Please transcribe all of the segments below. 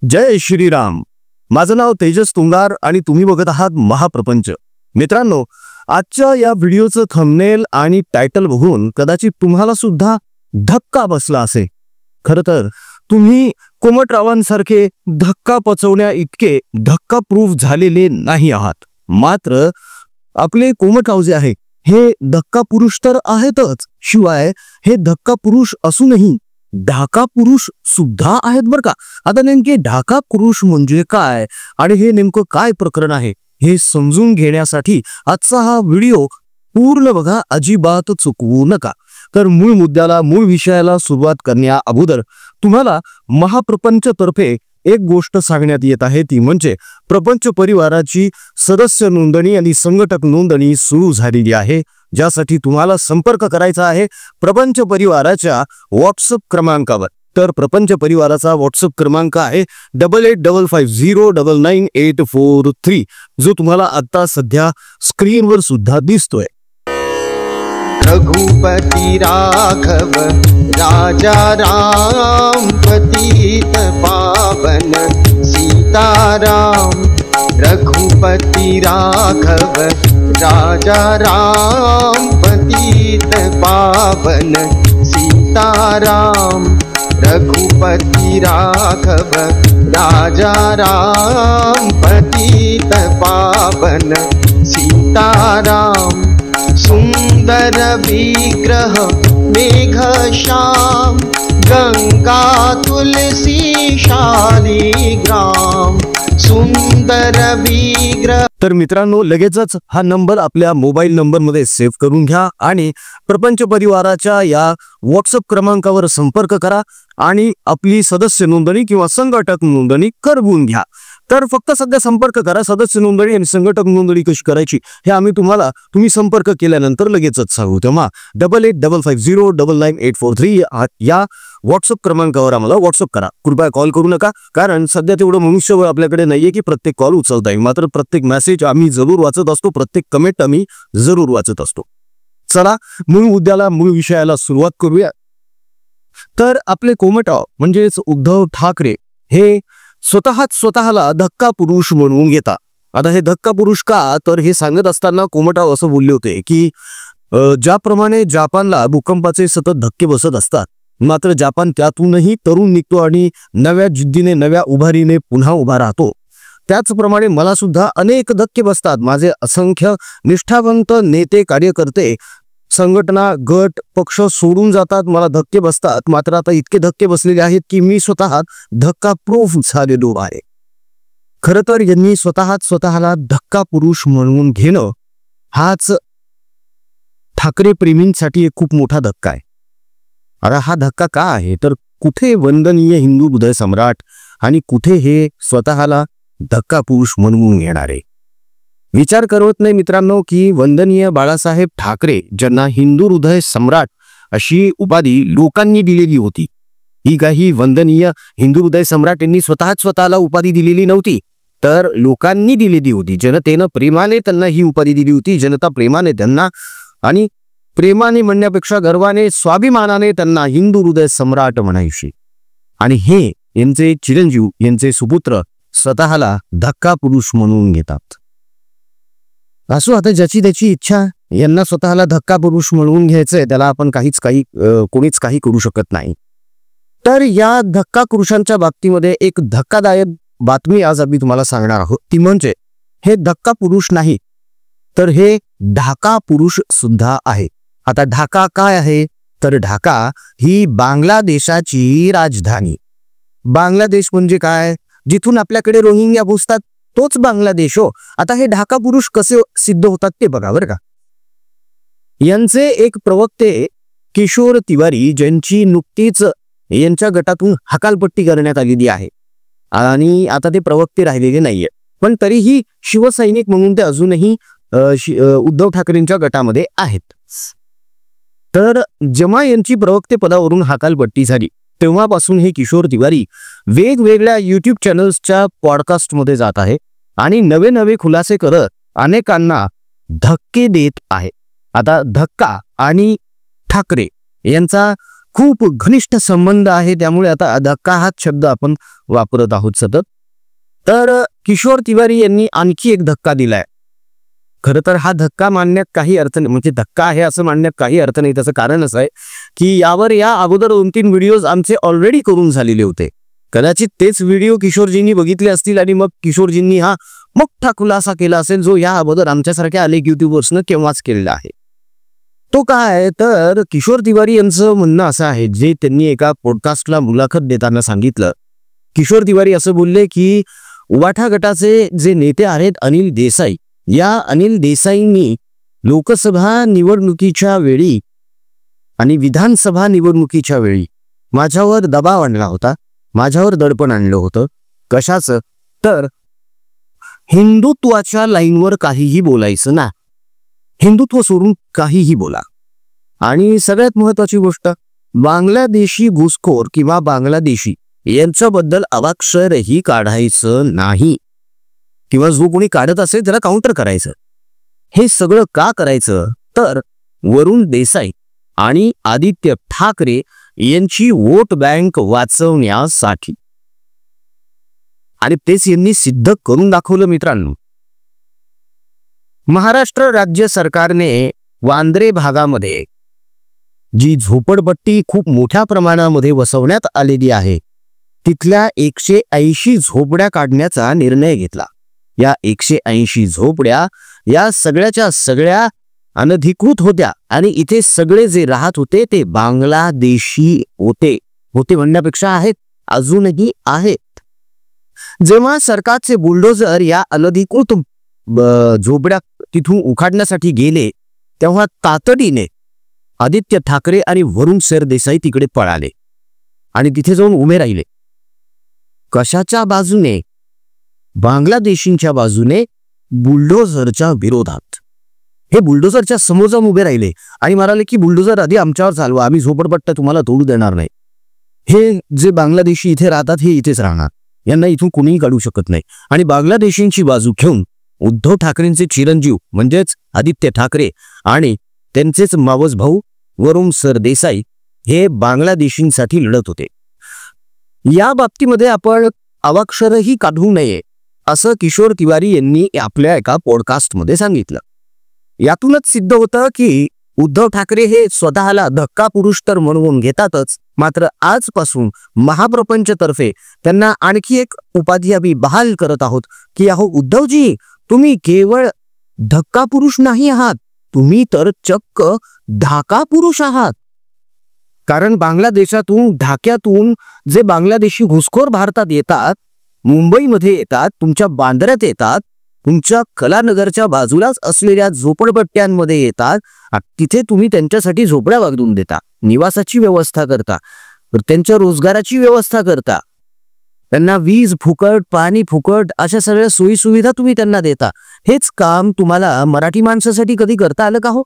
जय श्रीराम. माझं नाव तेजस तुंगार आणि तुम्ही बघत आहात महाप्रपंच. मित्रांनो, आजच्या या व्हिडिओचं थंबनेल आणि टायटल बघून कदाचित तुम्हाला सुद्धा धक्का बसला असेल. खरं तर तुम्ही कोमटरावांसारखे धक्का पचवण्या इतके धक्का प्रूफ झालेले नाही आहात. मात्र आपले कोमटराव जे आहे हे धक्का पुरुष तर आहेतच, शिवाय हे धक्का पुरुष असूनही ढाका पुरुष सुद्धा आहेत बरं का. आता नेमके ढाका पुरुष म्हणजे काय आणि हे नेमकं काय प्रकरण आहे हे समजून घेण्यासाठी आजचा हा व्हिडिओ पूर्ण बघा, अजिबात चुकवू नका. तर मूळ मुद्द्याला, मूळ विषयाला सुरुवात करण्या अगोदर तुम्हाला महाप्रपंच तर्फे एक गोष्ट सांगण्यात येत आहे, ती म्हणजे प्रपंच परिवाराची सदस्य नोंदणी आणि संघटक नोंदणी सुरू झालेली आहे, ज्यासाठी तुम्हाला संपर्क करायचा आहे प्रपंच परिवाराच्या व्हॉट्सअप क्रमांकावर. तर प्रपंच परिवाराचा व्हॉट्सअप क्रमांक आहे 8855099843, जो तुम्हाला आता सध्या स्क्रीनवर सुद्धा दिसतोय. रघुपति राघव राजा राम, पतित पावन सीताराम. रघुपति राघव राजा राम, पतित पावन सीताराम. रघुपति राघव राजा राम, पतित पावन सीताराम. सुंदर विग्रह मेघ श्याम, गंगा तुलसी शालिग्राम. सुंदर विग्रह. तर मित्रांनो, लगेचच हा नंबर आपल्या मोबाईल नंबरमध्ये सेव्ह करून घ्या आणि प्रपंच परिवाराच्या या व्हॉट्सअप क्रमांकावर संपर्क करा आणि आपली सदस्य नोंदणी किंवा संघटक नोंदणी करवून घ्या. तर फक्त सध्या संपर्क करा. सदस्य नोंदणी आणि संघटक नोंदणी कशी करायची हे आम्ही तुम्ही संपर्क केल्यानंतर लगेचच सांगू. तेव्हा 8855099843 या व्हॉट्सअप क्रमांकावर आम्हाला व्हॉट्सअप करा. कृपया कॉल करू नका, कारण सध्या तेवढं मनुष्यबळ आपल्याकडे नाहीये की प्रत्येक कॉल उचलता येईल. मात्र प्रत्येक मेसेज आम्ही जरूर वाचत असतो, प्रत्येक कमेंट आम्ही जरूर वाचत असतो. चला मूळ मुद्द्याला, मूळ विषयाला सुरुवात करूया. तर आपले कोमटराव म्हणजेच उद्धव ठाकरे हे स्वतःला धक्का पुरुष म्हणून घेतात. आता हे धक्का पुरुष का, तर हे सांगत असताना कोमटराव असं बोलले होते की ज्याप्रमाणे जपानला भूकंपाचे सतत धक्के बसत असतात, मात्र जपान त्यातूनही तरुण निघतो आणि नव्या जिद्दीने, नव्या उभारीने पुन्हा उभा राहतो, त्याचप्रमाणे मला सुद्धा अनेक धक्के बसतात. माझे असंख्य निष्ठावंत नेते, कार्यकर्ते, संघटना, गट, पक्ष सोडून जातात, मला धक्के बसतात. मात्र आता इतके धक्के बसलेले आहेत की मी स्वतः धक्का प्रूफ झालेलो आहे. खरं तर यांनी स्वतःला धक्का पुरुष म्हणून घेणं हाच ठाकरे प्रेमींसाठी एक खूप मोठा धक्का आहे. आता हा धक्का का आहे, तर कुठे वंदनीय हिंदू हृदय सम्राट आणि कुठे हे स्वतःला धक्का पुरुष म्हणून घेणारे. विचार करत नाही मित्रांनो की वंदनीय बाळासाहेब ठाकरे, ज्यांना हिंदू हृदय सम्राट अशी उपाधी लोकांनी दिलेली होती, ही काही वंदनीय हिंदू हृदय सम्राट यांनी स्वतःला उपाधी दिलेली नव्हती, तर लोकांनी दिलेली होती. जनतेनं प्रेमाने त्यांना ही उपाधी दिली होती. जनता प्रेमाने त्यांना, आणि प्रेमाने म्हणण्यापेक्षा गर्वाने, स्वाभिमानाने त्यांना हिंदू हृदय सम्राट म्हणायची. आणि हे यांचे चिरंजीव, यांचे सुपुत्र स्वतःला धक्का पुरुष म्हणून घेतात. असो, आता ज्याची त्याची इच्छा. यांना स्वतःला धक्का पुरुष म्हणून घ्यायचंय, त्याला आपण कोणीच काही करू शकत नाही. तर या धक्का पुरुषांच्या बाबतीमध्ये एक धक्कादायक बातमी आज आम्ही तुम्हाला सांगणार आहोत. ती म्हणजे हे धक्का पुरुष नाही, तर हे ढाका पुरुष सुद्धा आहे. आता ढाका काय आहे, तर ढाका ही बांगलादेशाची राजधानी. बांगलादेश म्हणजे काय, जिथून आपल्याकडे रोहिंग्या घुसतात तोच बांगलादेश हो. आता हे ढाका पुरुष कसे सिद्ध होतात ते बघा बरं का. यांचे एक प्रवक्ते किशोर तिवारी, ज्यांची नुकतीच यांच्या गटातून हकालपट्टी करण्यात आलेली आहे आणि आता ते प्रवक्ते राहिलेले नाहीये, पण तरीही शिवसैनिक म्हणून ते अजूनही उद्धव ठाकरेंच्या गटामध्ये आहेत. तर जेव्हा यांची प्रवक्ते पदावरून हकालपट्टी झाली, तेव्हापासून हे किशोर तिवारी वेगवेगळ्या युट्यूब चॅनल्सच्या पॉडकास्टमध्ये जात आहे आणि नवे खुलासे करत अनेकांना धक्के देत आहे. आता धक्का आणि ठाकरे यांचा खूप घनिष्ठ संबंध आहे, त्यामुळे आता धक्का हाच शब्द आपण वापरत आहोत सतत. तर किशोर तिवारी यांनी आणखी एक धक्का दिलाय. खरं तर हा धक्का मानण्यात काही अर्थ नाही, म्हणजे धक्का आहे असं मानण्यात काही अर्थ नाही. त्याचं कारण असं आहे की यावर या अगोदर 2-3 व्हिडिओज आमचे ऑलरेडी करून झालेले होते. कदाचित तेच व्हिडिओ किशोरजींनी बघितले असतील आणि मग किशोरजींनी हा मोठा खुलासा केला असेल, जो या अगोदर आमच्यासारख्या अनेक युट्यूबर्सनं केव्हाच केलेला आहे. तो काय, तर किशोर तिवारी यांचं म्हणणं असं आहे, जे त्यांनी एका पॉडकास्टला मुलाखत देताना सांगितलं. किशोर तिवारी असं बोलले की उबाठा गटाचे जे नेते आहेत अनिल देसाई, या अनिल देसाईंनी लोकसभा निवडणुकीच्या वेळी आणि विधानसभा निवडणुकीच्या वेळी माझ्यावर दबाव आणला होता, माझ्यावर दडपण आणलं होतं. कशाचं, तर हिंदुत्वाच्या लाईनवर काहीही बोलायचं ना, हिंदुत्व सोडून काहीही बोला. आणि सगळ्यात महत्वाची गोष्ट, बांगलादेशी घुसखोर किंवा बांगलादेशी यांच्याबद्दल अवाक्षरही काढायचं नाही, किंवा जो कोणी काढत असेल त्याला काउंटर करायचं. हे सगळं का करायचं, तर वरुण देसाई आणि आदित्य ठाकरे यांची वोट बँक वाचवण्यासाठी. आणि तेच यांनी सिद्ध करून दाखवलं मित्रांनो. महाराष्ट्र राज्य सरकारने वांद्रे भागामध्ये जी झोपडपट्टी खूप मोठ्या प्रमाणामध्ये वसवण्यात आलेली आहे, तिथल्या 180 झोपड्या काढण्याचा निर्णय घेतला. या 180 झोपड्या या सगळ्याच्या सगळ्या अनधिकृत होत्या आणि इथे सगळे जे राहत होते ते बांगलादेशी होते म्हणण्यापेक्षा आहेत, अजूनही आहेत. जेव्हा सरकारचे बुलडोझर या अनधिकृत झोपड्या तिथून उखाडण्यासाठी गेले, तेव्हा तातडीने आदित्य ठाकरे आणि वरुण सरदेसाई तिकडे पळाले आणि तिथे जाऊन उभे राहिले. कशाच्या बाजूने, बांगलादेशींच्या बाजूने, बुलडोझरच्या विरोधात. हे बुलडोझरच्या समोर जाऊन उभे राहिले आणि म्हणाले की बुलडोझर आधी आमच्यावर चालवा, आम्ही झोपडपट्ट्या तुम्हाला तोडू देणार नाही. हे जे बांगलादेशी इथे राहतात हे इथेच राहणार, यांना इथून कोणीही काढू शकत नाही. आणि बांगलादेशींची बाजू घेऊन उद्धव ठाकरेंचे चिरंजीव म्हणजेच आदित्य ठाकरे आणि त्यांचेच मावस भाऊ वरुण सरदेसाई हे बांगलादेशींसाठी लढत होते. या बाबतीमध्ये आपण अवाक्षरही काढू नये असं किशोर तिवारी यांनी आपल्या एका पॉडकास्टमध्ये सांगितलं. यातूनच सिद्ध होतं की उद्धव ठाकरे हे स्वतःला धक्का पुरुष तर म्हणून घेतातच, मात्र आजपासून महाप्रपंचतर्फे त्यांना आणखी एक उपाधी आम्ही बहाल करत आहोत की अहो उद्धवजी, तुम्ही केवळ धक्का पुरुष नाही आहात, तुम्ही तर चक्क ढाका पुरुष आहात. कारण बांगलादेशातून, ढाक्यातून जे बांगलादेशी घुसखोर भारतात येतात, मुंबईमध्ये येतात, तुमच्या बांद्र्यात येतात, तुमच्या कलानगरच्या बाजूलाच असलेल्या झोपडपट्ट्यांमध्ये येतात, तिथे तुम्ही त्यांच्यासाठी झोपड्या बांधून देता, निवासाची व्यवस्था करता, त्यांच्या रोजगाराची व्यवस्था करता, त्यांना वीज फुकट, पाणी फुकट, अशा सगळ्या सोयी सुविधा तुम्ही त्यांना देता. हेच काम तुम्हाला मराठी माणसासाठी कधी करता आलं का हो?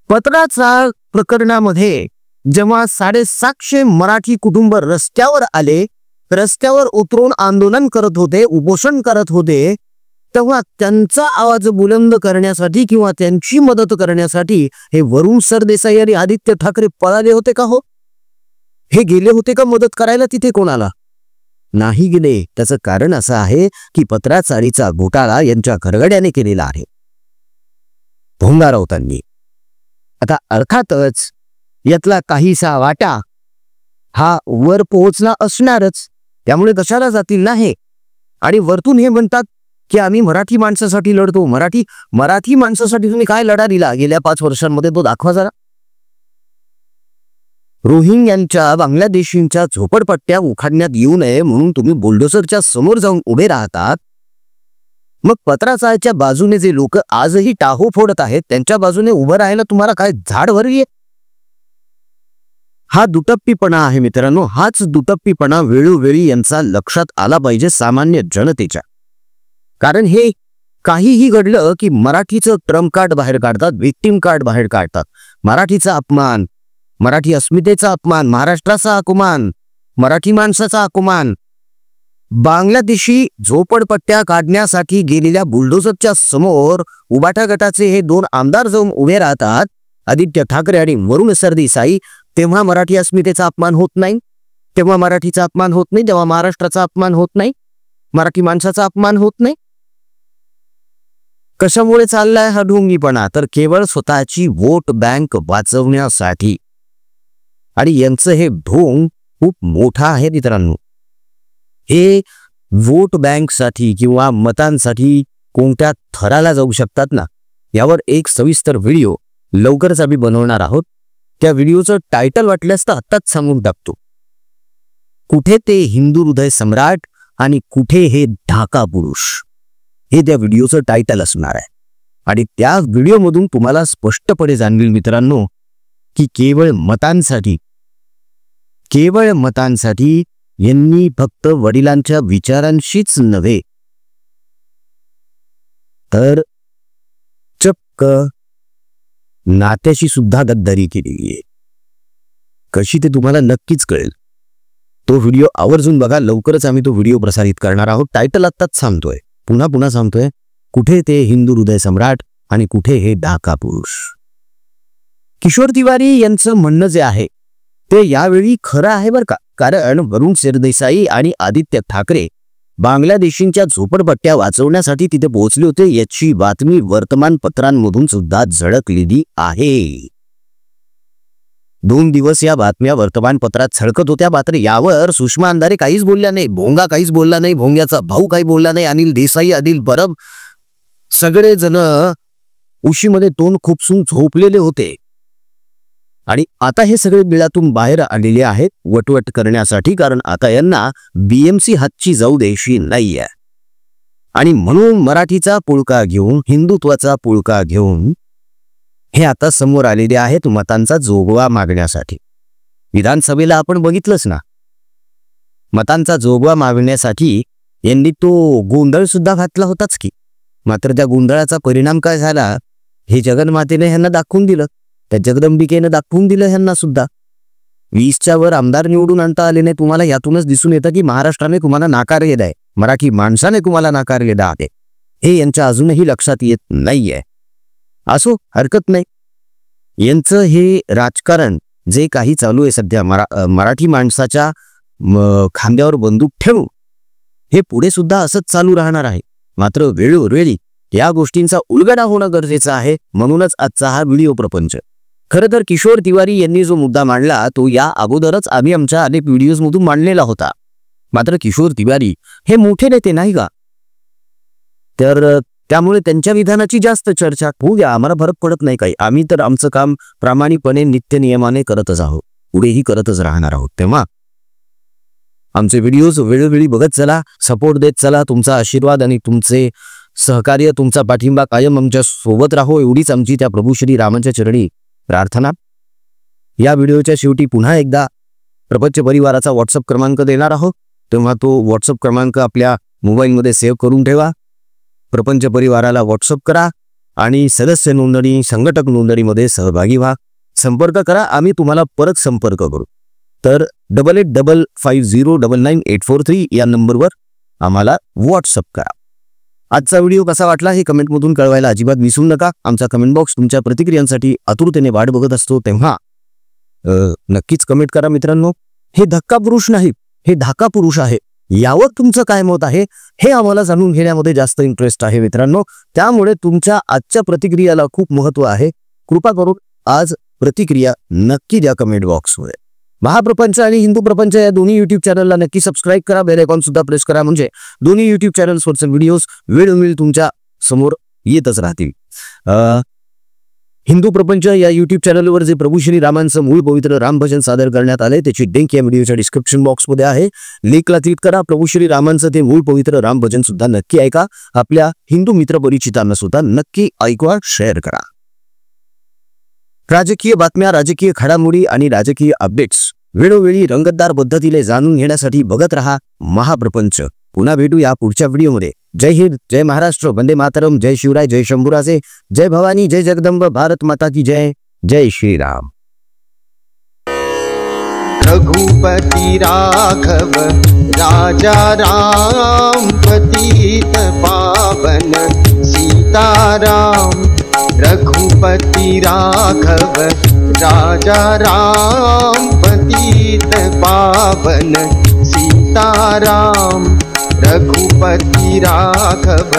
पत्राचा प्रकरणामध्ये जेव्हा 750 मराठी कुटुंब रस्त्यावर आले, रस्त्यावर उतरून आंदोलन करत होते, उपोषण करत होते, तेव्हा त्यांचा आवाज बुलंद करण्यासाठी किंवा त्यांची मदत करण्यासाठी हे वरुण सरदेसाई आणि आदित्य ठाकरे पळाले होते का हो? हे गेले होते का मदत करायला तिथे कोणाला? नाही गेले. त्याचं कारण असं आहे की पत्राचारीचा घोटाळा यांच्या घरगड्याने केलेला आहे, भोंगा राऊतांनी. आता अर्थातच यातला काहीसा वाटा हा वर पोहोचला असणारच, त्यामुळे कशाला जातील नाही. आणि वरतून हे म्हणतात की आम्ही मराठी माणसासाठी लढतो. मराठी माणसासाठी तुम्ही काय लढा दिला गेल्या 5 वर्षांमध्ये, तो दाखवा जरा. रोहिंग्यांच्या, बांगलादेशींच्या झोपडपट्ट्या उखाडण्यात येऊ नये म्हणून तुम्ही बुलडोझरच्या समोर जाऊन उभे राहतात. मग पत्राचारच्या बाजूने जे लोक आजही टाहो फोडत आहेत, त्यांच्या बाजूने उभं राहायला तुम्हाला काय झाड भरली? हा दुटप्पीपणा आहे मित्रांनो. हाच दुटप्पीपणा वेळोवेळी यांचा लक्षात आला पाहिजे सामान्य जनतेच्या. कारण हे काहीही घडलं की मराठीचं ट्रम्प कार्ड बाहेर काढतात, व्हिक्टिम कार्ड बाहेर काढतात. मराठीचा अपमान, मराठी अस्मितेचा अपमान, महाराष्ट्राचा अपमान, मराठी माणसाचा अपमान. बांगलादेशी झोपडपट्ट्या काढण्यासाठी गेलेल्या बुलडोझरच्या समोर उबाटा गटाचे हे 2 आमदार जाऊन उभे राहतात आदित्य ठाकरे आणि वरुण सरदेसाई, तेव्हा मराठी अस्मितेचा अपमान होत नाही, तेव्हा मराठीचा अपमान होत नाही, तेव्हा महाराष्ट्राचा अपमान होत नाही, मराठी माणसाचा अपमान होत नाही. कशामुळे चाललाय हा ढोंगीपणा? तर केवळ स्वतःची वोट बँक वाचवण्यासाठी. आणि यांचं हे ढोंग खूप मोठा आहे मित्रांनो. हे वोट बँकसाठी किंवा मतांसाठी कोणत्या थराला जाऊ शकतात ना, यावर एक सविस्तर व्हिडिओ लवकरच आम्ही बनवणार आहोत. त्या व्हिडिओचं टायटल वाटल्यास तर आत्ताच सांगून टाकतो. कुठे ते हिंदू हृदय सम्राट आणि कुठे हे ढाका पुरुष, हे त्या व्हिडिओचं टायटल असणार आहे. आणि त्या व्हिडिओमधून तुम्हाला स्पष्टपणे जाणवेल मित्रांनो की केवळ मतांसाठी यांनी फक्त वडिलांच्या विचारांशीच नव्हे तर चक्क नात्याशी सुद्धा गद्दारी केली आहे. कशी ते तुम्हाला नक्कीच कळेल. तो व्हिडिओ आवर्जून बघा. लवकरच आम्ही तो व्हिडिओ प्रसारित करणार आहोत. टायटल आत्ताच सांगतोय, पुन्हा सांगतोय, कुठे ते हिंदू हृदय सम्राट आणि कुठे हे ढाका पुरुष. किशोर तिवारी यांचं म्हणणं जे आहे ते यावेळी खरं आहे बरं का. कारण वरुण सरदेसाई आणि आदित्य ठाकरे बांगलादेशींच्या झोपडपट्ट्या वाचवण्यासाठी तिथे पोहोचले होते याची बातमी वर्तमानपत्रांमधून सुद्धा झळकलेली आहे. 2 दिवस या बातम्या वर्तमानपत्रात झळकत होत्या. मात्र यावर सुषमा अंधारे काहीच बोलल्या नाही, भोंगा काहीच बोलला नाही, भोंग्याचा भाऊ काही बोलला नाही, अनिल देसाई, अनिल परब सगळेजण उशीमध्ये तोंड खुपसून झोपलेले होते. आणि आता हे सगळे बिळातून बाहेर आलेले आहेत वटवट करण्यासाठी. कारण आता यांना BMC हातची जाऊ द्यायची नाहीये. आणि म्हणून मराठीचा पुळका घेऊन, हिंदुत्वाचा पुळका घेऊन हे आता समोर आलेले आहेत मतांचा जोगवा मागण्यासाठी. विधानसभेला आपण बघितलंच ना, मतांचा जोगवा मागण्यासाठी यांनी तो गोंधळ सुद्धा घातला होताच की. मात्र त्या गोंधळाचा परिणाम काय झाला हे जगन्मातेने ह्यांना दाखवून दिलं, त्या जगदंबिकेनं दाखवून दिलं ह्यांना सुद्धा. 20च्या वर आमदार निवडून आणता आले नाही. तुम्हाला यातूनच दिसून येतं की महाराष्ट्राने तुम्हाला नाकारलेलं आहे, मराठी माणसाने तुम्हाला नाकारलेलं आहे. हे यांच्या अजूनही लक्षात येत नाहीये. असो, हरकत नाही. यांचं हे राजकारण जे काही चालू आहे सध्या मराठी माणसाच्या खांद्यावर बंदूक ठेवून, हे पुढे सुद्धा असंच चालू राहणार आहे. मात्र वेळोवेळी या गोष्टींचा उलगडा होणं गरजेचं आहे. म्हणूनच आजचा हा व्हिडिओ प्रपंच. खरं तर किशोर तिवारी यांनी जो मुद्दा मांडला तो या अगोदरच आम्ही आमच्या अनेक व्हिडिओजमधून मांडलेला होता. मात्र किशोर तिवारी हे मोठे नेते नाही का, तर त्यामुळे त्यांच्या विधानाची जास्त चर्चा होऊ द्या, आम्हाला फरक पडत नाही काही. आम्ही तर आमचं काम प्रामाणिकपणे नित्य नियमाने करतच आहोत, पुढेही करतच राहणार आहोत. तेव्हा आमचे व्हिडिओज वेळोवेळी बघत चला, सपोर्ट देत चला. तुमचा आशीर्वाद आणि तुमचे सहकार्य, तुमचा पाठिंबा कायम आमच्या सोबत राहो, एवढीच आमची त्या प्रभू श्री रामांच्या चरणी प्रार्थना. या व्हिडिओच्या शेवटी पुन्हा एकदा प्रपंच परिवाराचा व्हॉट्सअप क्रमांक देणार आहोत. तेव्हा तो व्हॉट्सअप क्रमांक आपल्या मोबाईलमध्ये सेव्ह करून ठेवा. प्रपंच परिवाराला व्हॉट्सअप करा आणि सदस्य नोंदणी, संघटक नोंदणीमध्ये सहभागी व्हा. संपर्क करा, आम्ही तुम्हाला परत संपर्क करू. तर 8855099843 या नंबरवर आम्हाला व्हॉट्सअप करा. आजचा व्हिडिओ कसा वाटला हे कमेंटमधून कळवायला अजिबात विसरू नका. आमचा कमेंट बॉक्स तुमच्या प्रतिक्रियांसाठी आतुरतेने वाट बघत असतो. तेव्हा नक्कीच कमेंट करा मित्रांनो. हे धक्का पुरुष नाही, हे ढाका पुरुष आहे. यावर तुमचं काय मत आहे हे आम्हाला जाणून घेण्यामध्ये जास्त इंटरेस्ट आहे मित्रांनो. त्यामुळे तुमच्या आजच्या प्रतिक्रियाला खूप महत्त्व आहे. कृपा करून आज प्रतिक्रिया नक्की द्या कमेंट बॉक्समध्ये. महाप्रपंच आणि हिंदू प्रपंच या दोन्ही युट्यूब चॅनलला नक्की सबस्क्राईब करा, बेल आयकॉन सुद्धा प्रेस करा, म्हणजे दोन्ही युट्यूब चॅनल्सवरचे व्हिडिओज वेळोवेळी तुमच्या समोर येतच राहतील. हिंदू प्रपंच या युट्यूब चॅनलवर जे प्रभू श्री रामांचं मूळ पवित्र रामभजन सादर करण्यात आले त्याची लिंक या व्हिडिओच्या डिस्क्रिप्शन बॉक्समध्ये आहे. लिंकला क्लिक करा. प्रभू श्री रामांचं ते मूळ पवित्र रामभजन सुद्धा नक्की ऐका. आपल्या हिंदू मित्र परिचितांना सुद्धा नक्की ऐकवा, शेअर करा. राजकीय बातम्या, राजकीय घडामोडी आणि राजकीय अपडेट्स वेळोवेळी रंगतदार पद्धतीने जाणून घेण्यासाठी बघत रहा महाप्रपंच. पुन्हा भेटू या पुढच्या व्हिडिओमध्ये. जय हिंद, जय महाराष्ट्र, वंदे मातरम, जय शिवराय, जय शंभूराजे, जय भवानी, जय जगदंब, भारत माता की जय. जय श्री राम. रघुपति राघव राजा राम, पतित पावन सीताराम. रघु रघुपति राघव राजा राम, पतित पावन सीताराम। रघुपति राघव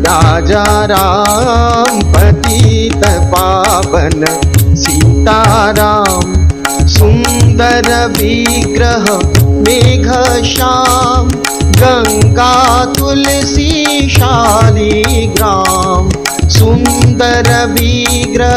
राजा राम, पतित पावन सीताराम। सुंदर विग्रह मेघ श्याम, गंगा तुलसी शालिग्राम। सुंदर विग्रह